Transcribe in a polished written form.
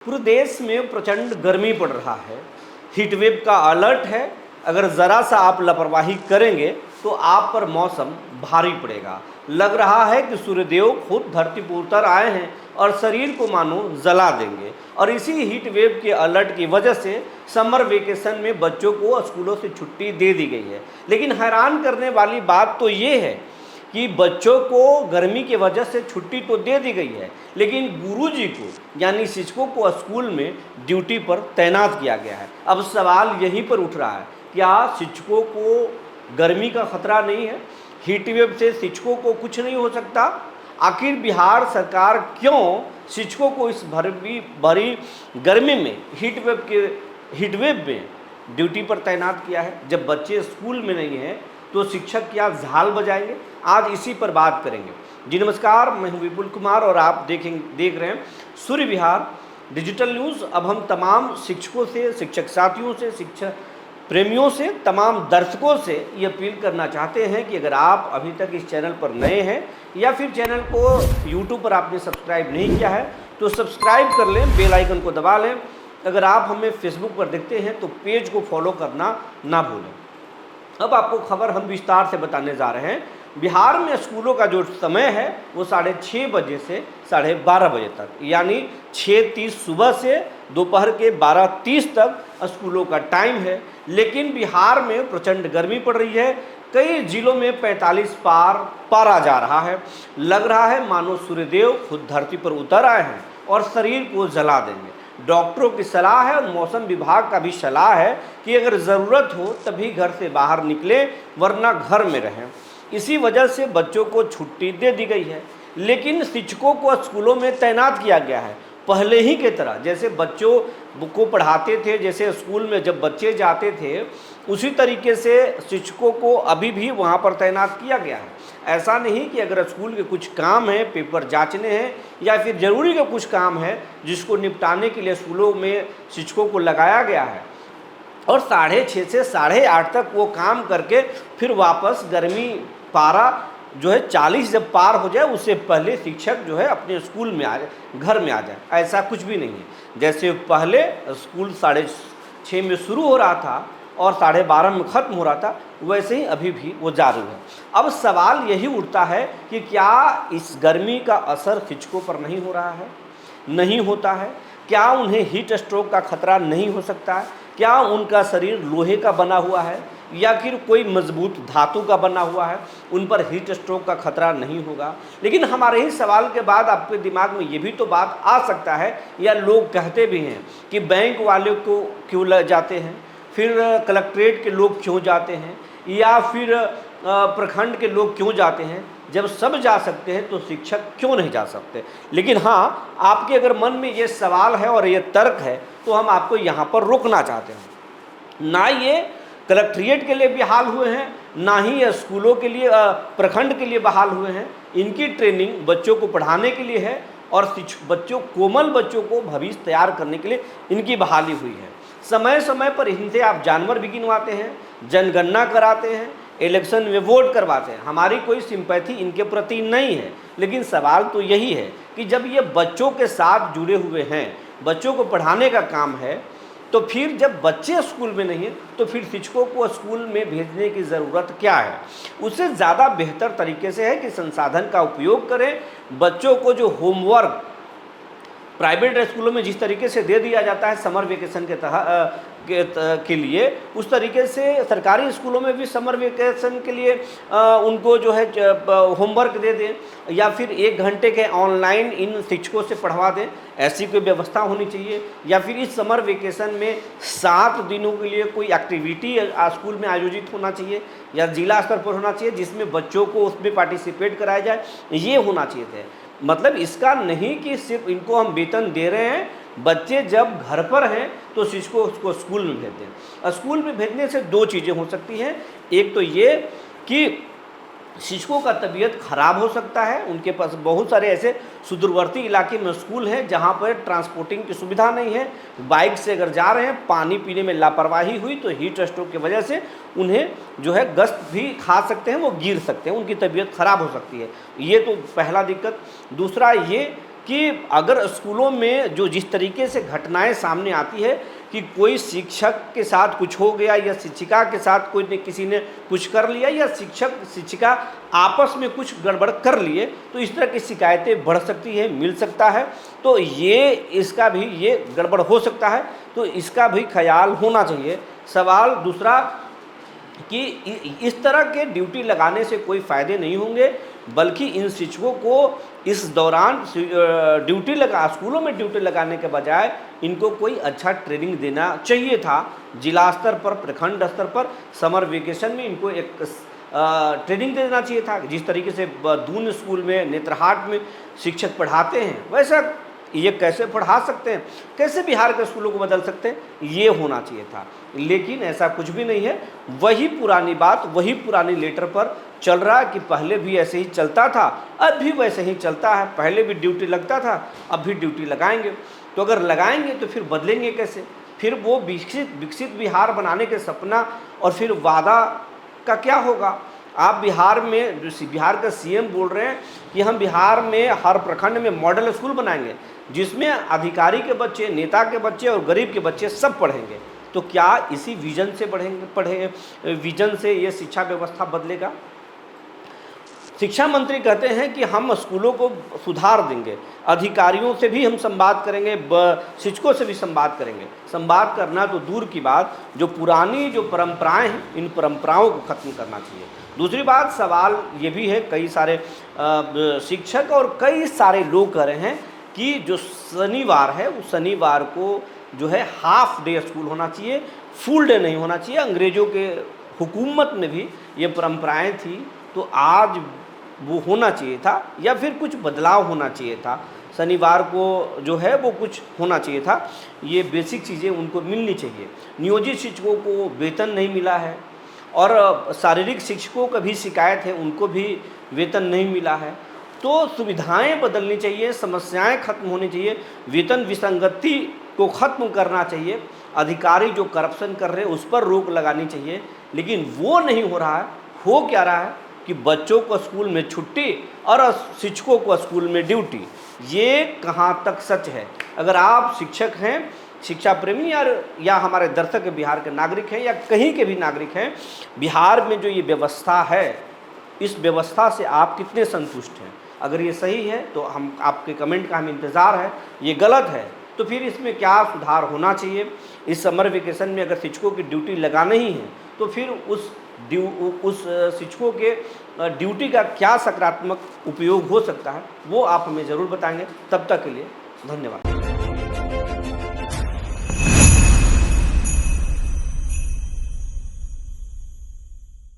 पूरे देश में प्रचंड गर्मी पड़ रहा है। हीट वेव का अलर्ट है। अगर ज़रा सा आप लापरवाही करेंगे तो आप पर मौसम भारी पड़ेगा। लग रहा है कि सूर्यदेव खुद धरती पर उतर आए हैं और शरीर को मानो जला देंगे। और इसी हीट वेव के अलर्ट की वजह से समर वेकेशन में बच्चों को स्कूलों से छुट्टी दे दी गई है। लेकिन हैरान करने वाली बात तो ये है कि बच्चों को गर्मी की वजह से छुट्टी तो दे दी गई है, लेकिन गुरुजी को यानी शिक्षकों को स्कूल में ड्यूटी पर तैनात किया गया है। अब सवाल यहीं पर उठ रहा है, क्या शिक्षकों को गर्मी का खतरा नहीं है? हीट वेव से शिक्षकों को कुछ नहीं हो सकता? आखिर बिहार सरकार क्यों शिक्षकों को इस भरी गर्मी में हीट वेव में ड्यूटी पर तैनात किया है? जब बच्चे स्कूल में नहीं हैं तो शिक्षक क्या झाल बजाएंगे? आज इसी पर बात करेंगे। जी नमस्कार, मैं हूं विपुल कुमार और आप देख रहे हैं सूर्य विहार डिजिटल न्यूज़। अब हम तमाम शिक्षकों से, शिक्षक साथियों से, शिक्षक प्रेमियों से, तमाम दर्शकों से ये अपील करना चाहते हैं कि अगर आप अभी तक इस चैनल पर नए हैं या फिर चैनल को यूट्यूब पर आपने सब्सक्राइब नहीं किया है तो सब्सक्राइब कर लें, बेल आइकन को दबा लें। अगर आप हमें फेसबुक पर देखते हैं तो पेज को फॉलो करना ना भूलें। अब आपको खबर हम विस्तार से बताने जा रहे हैं। बिहार में स्कूलों का जो समय है वो 6:30 बजे से 12:30 बजे तक, यानी 6:30 सुबह से दोपहर के 12:30 तक स्कूलों का टाइम है। लेकिन बिहार में प्रचंड गर्मी पड़ रही है। कई जिलों में 45 पार आ जा रहा है। लग रहा है मानो सूर्यदेव खुद धरती पर उतर आए हैं और शरीर को जला देंगे। डॉक्टरों की सलाह है और मौसम विभाग का भी सलाह है कि अगर ज़रूरत हो तभी घर से बाहर निकलें, वरना घर में रहें। इसी वजह से बच्चों को छुट्टी दे दी गई है, लेकिन शिक्षकों को स्कूलों में तैनात किया गया है। पहले ही की तरह जैसे बच्चों को पढ़ाते थे, जैसे स्कूल में जब बच्चे जाते थे, उसी तरीके से शिक्षकों को अभी भी वहाँ पर तैनात किया गया है। ऐसा नहीं कि अगर स्कूल के कुछ काम है, पेपर जांचने हैं या फिर ज़रूरी का कुछ काम है जिसको निपटाने के लिए स्कूलों में शिक्षकों को लगाया गया है और 6:30 से 8:30 तक वो काम करके फिर वापस गर्मी पारा जो है 40 जब पार हो जाए उससे पहले शिक्षक जो है अपने स्कूल में आ जाए, घर में आ जाए। ऐसा कुछ भी नहीं है। जैसे पहले स्कूल 6:30 में शुरू हो रहा था और 12:30 में ख़त्म हो रहा था, वैसे ही अभी भी वो जारी है। अब सवाल यही उठता है कि क्या इस गर्मी का असर शिक्षकों पर नहीं हो रहा है? नहीं होता है? क्या उन्हें हीट स्ट्रोक का खतरा नहीं हो सकता है? क्या उनका शरीर लोहे का बना हुआ है या फिर कोई मजबूत धातु का बना हुआ है? उन पर हीट स्ट्रोक का खतरा नहीं होगा? लेकिन हमारे ही सवाल के बाद आपके दिमाग में ये भी तो बात आ सकता है, या लोग कहते भी हैं कि बैंक वाले को क्यों जाते हैं, फिर कलेक्ट्रेट के लोग क्यों जाते हैं, या फिर प्रखंड के लोग क्यों जाते हैं? जब सब जा सकते हैं तो शिक्षक क्यों नहीं जा सकते? लेकिन हाँ, आपके अगर मन में ये सवाल है और ये तर्क है तो हम आपको यहाँ पर रोकना चाहते हैं। ना ये कलेक्ट्रेट के लिए बहाल हुए हैं, ना ही स्कूलों के लिए, प्रखंड के लिए बहाल हुए हैं। इनकी ट्रेनिंग बच्चों को पढ़ाने के लिए है और कोमल बच्चों को भविष्य तैयार करने के लिए इनकी बहाली हुई है। समय समय पर इनसे आप जानवर भी गिनवाते हैं, जनगणना कराते हैं, इलेक्शन में वोट करवाते हैं। हमारी कोई सिंपैथी इनके प्रति नहीं है, लेकिन सवाल तो यही है कि जब ये बच्चों के साथ जुड़े हुए हैं, बच्चों को पढ़ाने का काम है, तो फिर जब बच्चे स्कूल में नहीं हैं तो फिर शिक्षकों को स्कूल में भेजने की ज़रूरत क्या है? उससे ज़्यादा बेहतर तरीके से है कि संसाधन का उपयोग करें। बच्चों को जो होमवर्क प्राइवेट स्कूलों में जिस तरीके से दे दिया जाता है समर वेकेशन के लिए, उस तरीके से सरकारी स्कूलों में भी समर वेकेशन के लिए उनको जो है होमवर्क दे दें या फिर 1 घंटे के ऑनलाइन इन शिक्षकों से पढ़वा दें। ऐसी कोई व्यवस्था होनी चाहिए। या फिर इस समर वेकेशन में 7 दिनों के लिए कोई एक्टिविटी स्कूल में आयोजित होना चाहिए या जिला स्तर पर होना चाहिए जिसमें बच्चों को उसमें पार्टिसिपेट कराया जाए। ये होना चाहिए थे। मतलब इसका नहीं कि सिर्फ इनको हम वेतन दे रहे हैं, बच्चे जब घर पर हैं तो शिक्षकों उसको स्कूल में भेज दें। स्कूल में भेजने से 2 चीज़ें हो सकती हैं। एक तो ये कि शिक्षकों का तबीयत खराब हो सकता है। उनके पास बहुत सारे ऐसे सुदूरवर्ती इलाके में स्कूल हैं जहाँ पर ट्रांसपोर्टिंग की सुविधा नहीं है। बाइक से अगर जा रहे हैं, पानी पीने में लापरवाही हुई तो हीट स्ट्रोक की वजह से उन्हें जो है गस्त भी खा सकते हैं, वो गिर सकते हैं, उनकी तबीयत खराब हो सकती है। ये तो पहला दिक्कत। दूसरा ये कि अगर स्कूलों में जो जिस तरीके से घटनाएं सामने आती है कि कोई शिक्षक के साथ कुछ हो गया या शिक्षिका के साथ कोई ने किसी ने कुछ कर लिया या शिक्षक शिक्षिका आपस में कुछ गड़बड़ कर लिए, तो इस तरह की शिकायतें बढ़ सकती है, मिल सकता है। तो ये इसका भी ये गड़बड़ हो सकता है, तो इसका भी ख्याल होना चाहिए। सवाल दूसरा कि इस तरह के ड्यूटी लगाने से कोई फ़ायदे नहीं होंगे, बल्कि इन शिक्षकों को इस दौरान स्कूलों में ड्यूटी लगाने के बजाय इनको कोई अच्छा ट्रेनिंग देना चाहिए था। जिला स्तर पर, प्रखंड स्तर पर समर वेकेशन में इनको एक ट्रेनिंग देना चाहिए था। जिस तरीके से दून स्कूल में, नेत्रहाट में शिक्षक पढ़ाते हैं, वैसा ये कैसे पढ़ा सकते हैं, कैसे बिहार के स्कूलों को बदल सकते हैं, ये होना चाहिए था। लेकिन ऐसा कुछ भी नहीं है। वही पुरानी बात, वही पुरानी लेटर पर चल रहा है कि पहले भी ऐसे ही चलता था, अब भी वैसे ही चलता है। पहले भी ड्यूटी लगता था, अब भी ड्यूटी लगाएंगे। तो अगर लगाएंगे तो फिर बदलेंगे कैसे? फिर वो विकसित बिहार बनाने के सपना और फिर वादा का क्या होगा? आप बिहार में, बिहार का सीएम बोल रहे हैं कि हम बिहार में हर प्रखंड में मॉडल स्कूल बनाएंगे जिसमें अधिकारी के बच्चे, नेता के बच्चे और गरीब के बच्चे सब पढ़ेंगे। तो क्या इसी विजन से विजन से ये शिक्षा व्यवस्था बदलेगा? शिक्षा मंत्री कहते हैं कि हम स्कूलों को सुधार देंगे, अधिकारियों से भी हम संवाद करेंगे, शिक्षकों से भी संवाद करेंगे। संवाद करना तो दूर की बात, जो पुरानी जो परंपराएं हैं, इन परंपराओं को ख़त्म करना चाहिए। दूसरी बात, सवाल ये भी है, कई सारे शिक्षक और कई सारे लोग कह रहे हैं कि जो शनिवार है, उस शनिवार को जो है हाफ डे स्कूल होना चाहिए, फुल डे नहीं होना चाहिए। अंग्रेज़ों के हुकूमत में भी ये परंपराएं थी, तो आज वो होना चाहिए था या फिर कुछ बदलाव होना चाहिए था। शनिवार को जो है वो कुछ होना चाहिए था। ये बेसिक चीज़ें उनको मिलनी चाहिए। नियोजित शिक्षकों को वेतन नहीं मिला है और शारीरिक शिक्षकों का भी शिकायत है, उनको भी वेतन नहीं मिला है। तो सुविधाएं बदलनी चाहिए, समस्याएं खत्म होनी चाहिए, वेतन विसंगति को ख़त्म करना चाहिए, अधिकारी जो करप्शन कर रहे हैं उस पर रोक लगानी चाहिए। लेकिन वो नहीं हो रहा है। हो क्या रहा है कि बच्चों को स्कूल में छुट्टी और शिक्षकों को स्कूल में ड्यूटी। ये कहाँ तक सच है? अगर आप शिक्षक हैं, शिक्षा प्रेमी या हमारे दर्शक बिहार के नागरिक हैं या कहीं के भी नागरिक हैं, बिहार में जो ये व्यवस्था है, इस व्यवस्था से आप कितने संतुष्ट हैं? अगर ये सही है तो हम आपके कमेंट का हमें इंतज़ार है। ये गलत है तो फिर इसमें क्या सुधार होना चाहिए? इस समर वेकेशन में अगर शिक्षकों की ड्यूटी लगाना ही है तो फिर उस शिक्षकों के ड्यूटी का क्या सकारात्मक उपयोग हो सकता है, वो आप हमें ज़रूर बताएंगे। तब तक के लिए धन्यवाद।